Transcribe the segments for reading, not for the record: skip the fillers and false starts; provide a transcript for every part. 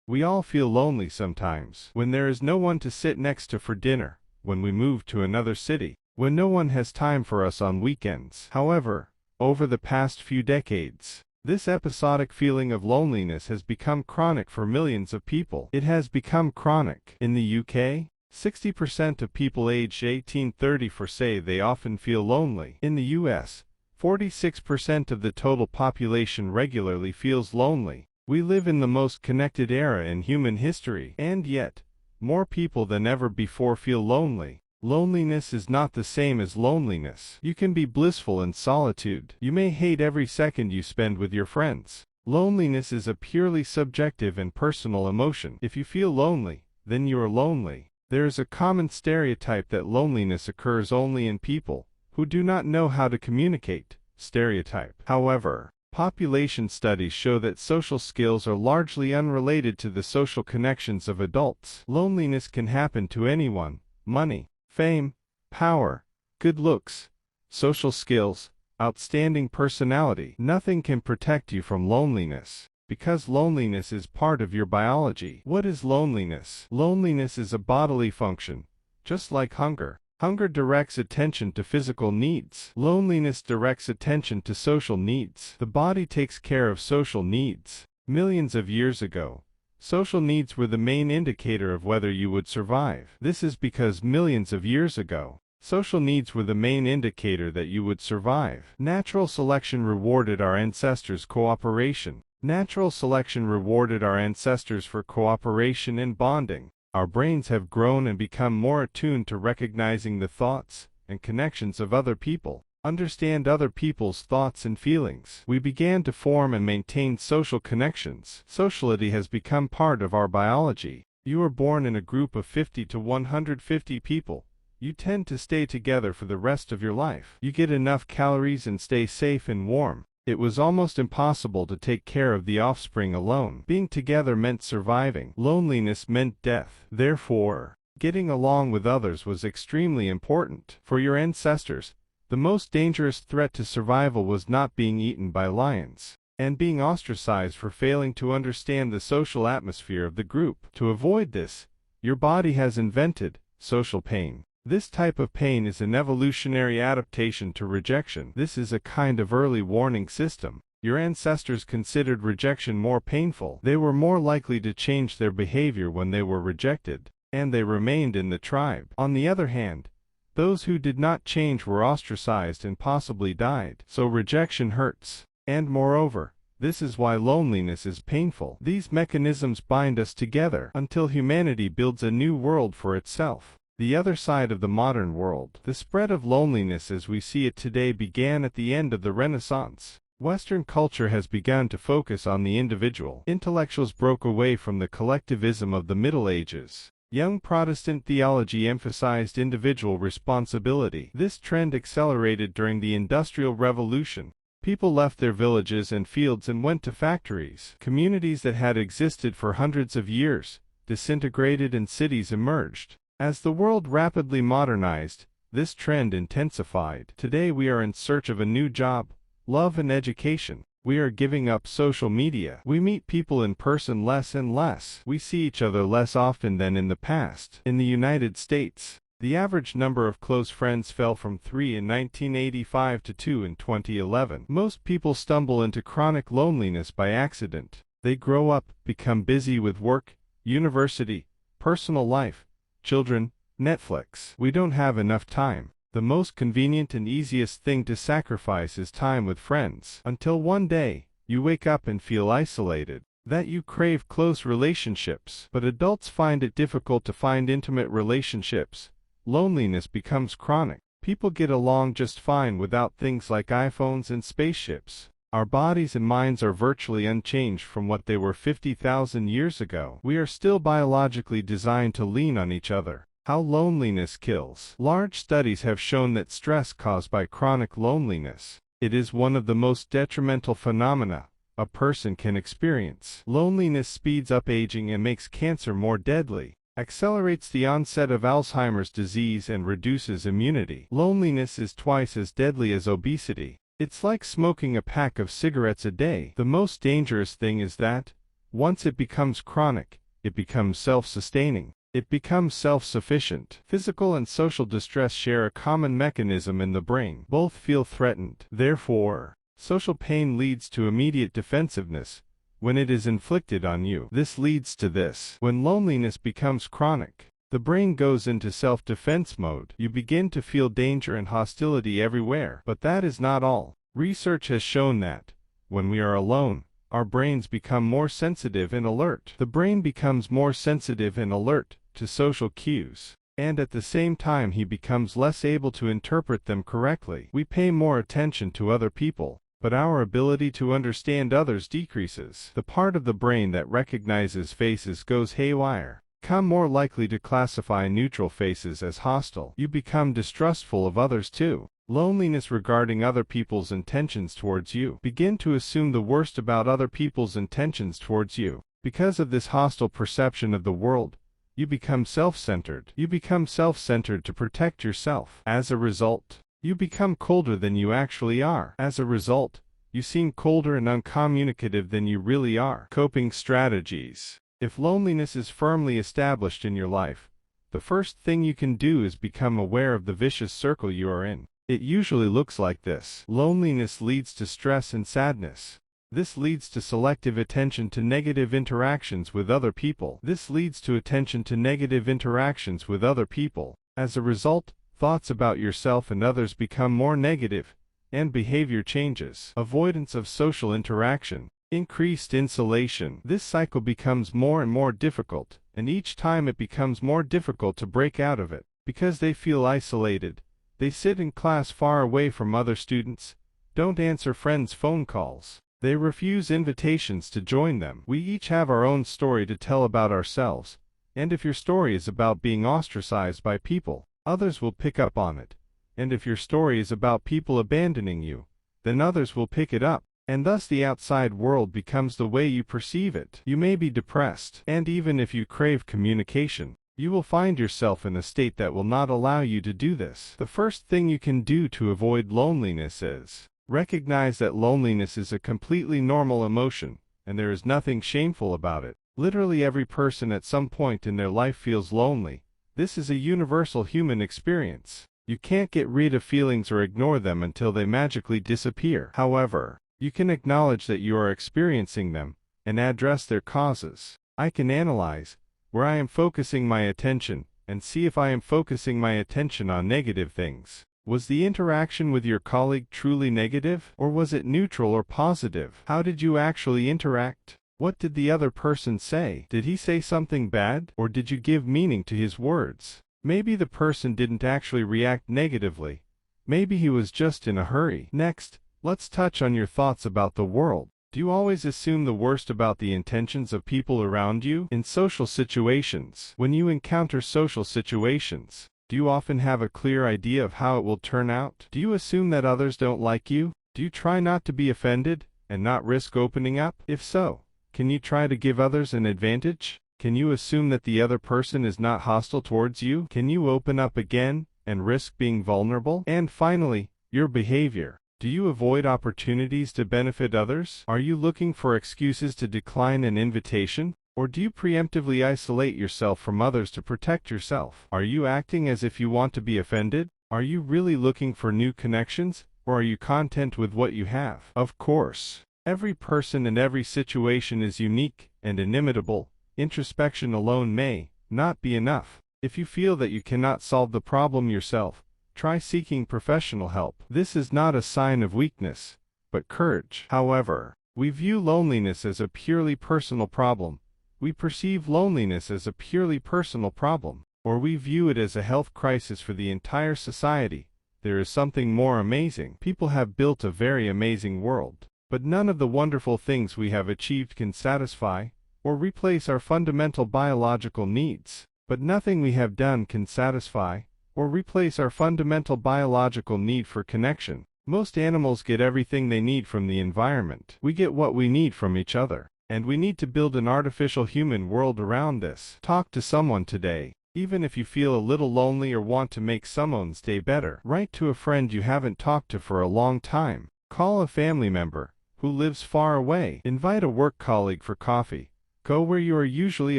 We all feel lonely sometimes. When there is no one to sit next to for dinner, when we move to another city, when no one has time for us on weekends. However, over the past few decades, this episodic feeling of loneliness has become chronic for millions of people. It has become chronic. In the UK, 60% of people aged 18–34 say they often feel lonely. In the US, 46% of the total population regularly feels lonely. We live in the most connected era in human history, and yet, more people than ever before feel lonely. Loneliness is not the same as loneliness. You can be blissful in solitude. You may hate every second you spend with your friends. Loneliness is a purely subjective and personal emotion. If you feel lonely, then you are lonely. There is a common stereotype that loneliness occurs only in people who do not know how to communicate. Stereotype. However, population studies show that social skills are largely unrelated to the social connections of adults. Loneliness can happen to anyone. Money, fame, power, good looks, social skills, outstanding personality. Nothing can protect you from loneliness, because loneliness is part of your biology. What is loneliness? Loneliness is a bodily function, just like hunger. Hunger directs attention to physical needs. Loneliness directs attention to social needs. The body takes care of social needs. Millions of years ago, social needs were the main indicator of whether you would survive. This is because millions of years ago, social needs were the main indicator that you would survive. Natural selection rewarded our ancestors' cooperation. Natural selection rewarded our ancestors for cooperation and bonding. Our brains have grown and become more attuned to recognizing the thoughts and connections of other people. Understand other people's thoughts and feelings. We began to form and maintain social connections. Sociality has become part of our biology. You are born in a group of 50 to 150 people. You tend to stay together for the rest of your life. You get enough calories and stay safe and warm. It was almost impossible to take care of the offspring alone. Being together meant surviving. Loneliness meant death. Therefore, getting along with others was extremely important. For your ancestors, the most dangerous threat to survival was not being eaten by lions and being ostracized for failing to understand the social atmosphere of the group. To avoid this, your body has invented social pain. This type of pain is an evolutionary adaptation to rejection. This is a kind of early warning system. Your ancestors considered rejection more painful. They were more likely to change their behavior when they were rejected, and they remained in the tribe. On the other hand, those who did not change were ostracized and possibly died. So rejection hurts. And moreover, this is why loneliness is painful. These mechanisms bind us together until humanity builds a new world for itself. The other side of the modern world. The spread of loneliness as we see it today began at the end of the Renaissance. Western culture has begun to focus on the individual. Intellectuals broke away from the collectivism of the Middle Ages. Young Protestant theology emphasized individual responsibility. This trend accelerated during the Industrial Revolution. People left their villages and fields and went to factories. Communities that had existed for hundreds of years disintegrated and cities emerged. As the world rapidly modernized, this trend intensified. Today we are in search of a new job, love and education. We are giving up social media. We meet people in person less and less. We see each other less often than in the past. In the United States, the average number of close friends fell from 3 in 1985 to 2 in 2011. Most people stumble into chronic loneliness by accident. They grow up, become busy with work, university, personal life, children, Netflix. We don't have enough time. The most convenient and easiest thing to sacrifice is time with friends. Until one day, you wake up and feel isolated, that you crave close relationships. But adults find it difficult to find intimate relationships. Loneliness becomes chronic. People get along just fine without things like iPhones and spaceships. Our bodies and minds are virtually unchanged from what they were 50,000 years ago. We are still biologically designed to lean on each other. How loneliness kills. Large studies have shown that stress caused by chronic loneliness. It is one of the most detrimental phenomena a person can experience. Loneliness speeds up aging and makes cancer more deadly, accelerates the onset of Alzheimer's disease and reduces immunity. Loneliness is twice as deadly as obesity. It's like smoking a pack of cigarettes a day. The most dangerous thing is that, Once it becomes chronic, it becomes self-sustaining. It becomes self-sufficient. Physical and social distress share a common mechanism in the brain. Both feel threatened. Therefore, social pain leads to immediate defensiveness when it is inflicted on you. This leads to this. When loneliness becomes chronic, the brain goes into self-defense mode. You begin to feel danger and hostility everywhere. But that is not all. Research has shown that, when we are alone, our brains become more sensitive and alert. The brain becomes more sensitive and alert to social cues, and at the same time he becomes less able to interpret them correctly. We pay more attention to other people, but our ability to understand others decreases. The part of the brain that recognizes faces goes haywire. Become more likely to classify neutral faces as hostile. You become distrustful of others too. Loneliness regarding other people's intentions towards you. Begin to assume the worst about other people's intentions towards you. Because of this hostile perception of the world, you become self-centered. You become self-centered to protect yourself. As a result, you become colder than you actually are. As a result, you seem colder and uncommunicative than you really are. Coping strategies. If loneliness is firmly established in your life, the first thing you can do is become aware of the vicious circle you are in. It usually looks like this. Loneliness leads to stress and sadness. This leads to selective attention to negative interactions with other people. This leads to attention to negative interactions with other people. As a result, thoughts about yourself and others become more negative, and behavior changes. Avoidance of social interaction. Increased insulation. This cycle becomes more and more difficult, and each time it becomes more difficult to break out of it. Because they feel isolated, they sit in class far away from other students, don't answer friends' phone calls. They refuse invitations to join them. We each have our own story to tell about ourselves, and if your story is about being ostracized by people, others will pick up on it. And if your story is about people abandoning you, then others will pick it up, and thus the outside world becomes the way you perceive it. You may be depressed, and even if you crave communication, you will find yourself in a state that will not allow you to do this. The first thing you can do to avoid loneliness is recognize that loneliness is a completely normal emotion, and there is nothing shameful about it. Literally every person at some point in their life feels lonely. This is a universal human experience. You can't get rid of feelings or ignore them until they magically disappear. However, you can acknowledge that you are experiencing them, and address their causes. I can analyze where I am focusing my attention, and see if I am focusing my attention on negative things. Was the interaction with your colleague truly negative, or was it neutral or positive? How did you actually interact? What did the other person say? Did he say something bad, or did you give meaning to his words? Maybe the person didn't actually react negatively. Maybe he was just in a hurry. Next, let's touch on your thoughts about the world. Do you always assume the worst about the intentions of people around you? In social situations, when you encounter social situations, do you often have a clear idea of how it will turn out? Do you assume that others don't like you? Do you try not to be offended, and not risk opening up? If so, can you try to give others an advantage? Can you assume that the other person is not hostile towards you? Can you open up again, and risk being vulnerable? And finally, your behavior. Do you avoid opportunities to benefit others? Are you looking for excuses to decline an invitation? Or do you preemptively isolate yourself from others to protect yourself? Are you acting as if you want to be offended? Are you really looking for new connections, or are you content with what you have? Of course, every person and every situation is unique and inimitable. Introspection alone may not be enough. If you feel that you cannot solve the problem yourself, try seeking professional help. This is not a sign of weakness, but courage. However, we view loneliness as a purely personal problem. We perceive loneliness as a purely personal problem, or we view it as a health crisis for the entire society. There is something more amazing. People have built a very amazing world, but none of the wonderful things we have achieved can satisfy or replace our fundamental biological needs. But nothing we have done can satisfy or replace our fundamental biological need for connection. Most animals get everything they need from the environment. We get what we need from each other, and we need to build an artificial human world around this. Talk to someone today. Even if you feel a little lonely or want to make someone's day better, write to a friend you haven't talked to for a long time. Call a family member who lives far away. Invite a work colleague for coffee. Go where you are usually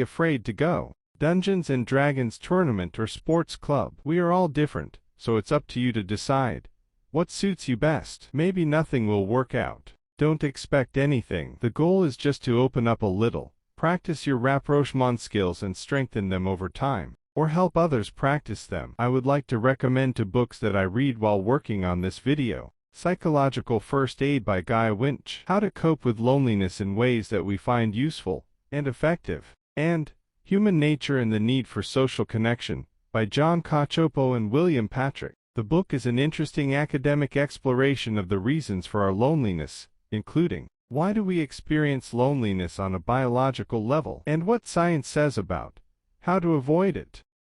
afraid to go. Dungeons and Dragons tournament or sports club. We are all different, so it's up to you to decide what suits you best. Maybe nothing will work out. Don't expect anything. The goal is just to open up a little, practice your rapprochement skills and strengthen them over time, or help others practice them. I would like to recommend two books that I read while working on this video. Psychological First Aid by Guy Winch, How to Cope with Loneliness in Ways That We Find Useful and Effective, and Human Nature and the Need for Social Connection by John Cacioppo and William Patrick. The book is an interesting academic exploration of the reasons for our loneliness, including why do we experience loneliness on a biological level and what science says about how to avoid it.